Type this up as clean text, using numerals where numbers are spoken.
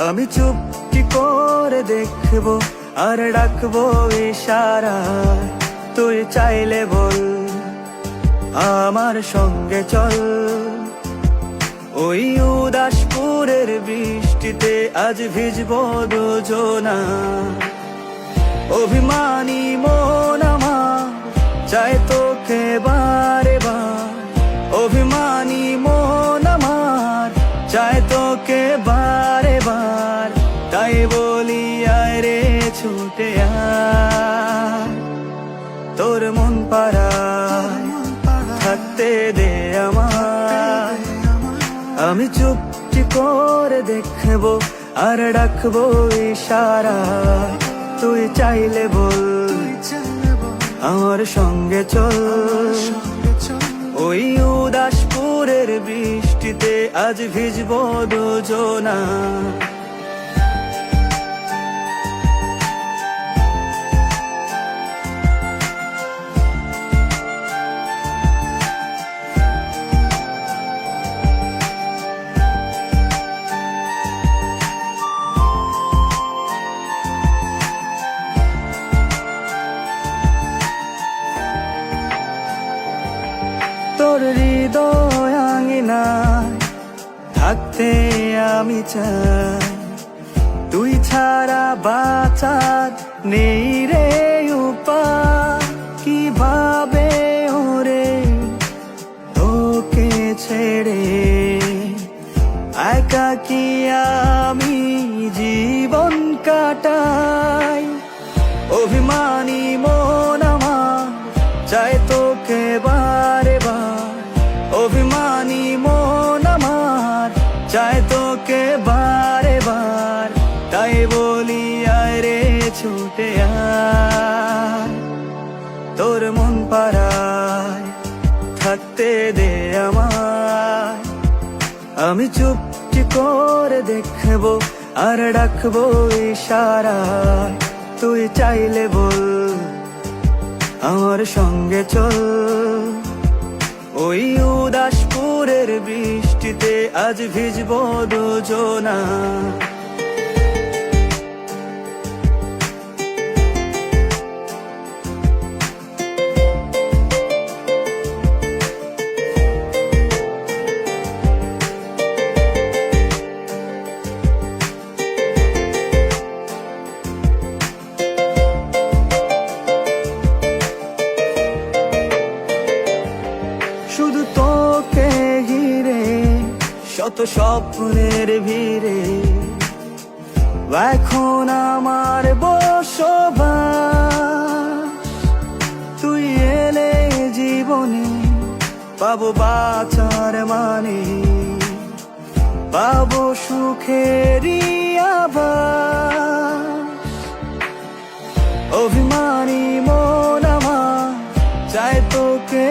আমি চুপটি করে দেখবো আর ডাকবো ইশারায়, তুই চাইলে বল আমার সঙ্গে চল। ওই উদাসপুরের বৃষ্টিতে আজ ভিজবো দুজনা। অভিমানী মন আমার চায় তোকে বারে বার, অভিমানী মন আমার চায় তোকে বারে বার। তাই বলি আয় রে ছুটে আয়, তোর মন পাড়ায় থাকতে দে আমায়। আমি চুপটি করে দেখবো আর ডাকবো ইশারায়, তুই চাইলে বল আমার সঙ্গে চল। ওই উদাসপুরের বৃষ্টিতে আজ ভিজবো দুজনা। তোর হৃদয় আঙিনায় থাকতে আমি চাই, তুই ছাড়া বাঁচার নেই রে উপায়। কিভাবে ওরে তোকে ছেড়ে একাকী আমি জীবন কাটাই। অভিমানী মন আমার চায় তোকে বারে বার, অভিমানী মন আমার চায় তোকে বারে বার। তাই বলি আয় রে ছুটে আয়, তোর মন পাড়ায় থাকতে দে আমায়। আমি চুপটি করে দেখবো আর ডাকবো ইশারায়, তুই চাইলে বল আমার সঙ্গে চল। ওই উদাসপুরের বৃষ্টিতে আজ ভিজবো দুজনা। শুধু তোকে ঘিরে শত স্বপ্নের ভিড়ে, এখন আমার বসবাস। তুই এলে জীবনে পাবো বাঁচার মানে, পাবো সুখেরই আভাস। অভিমানী মন আমার চায় তোকে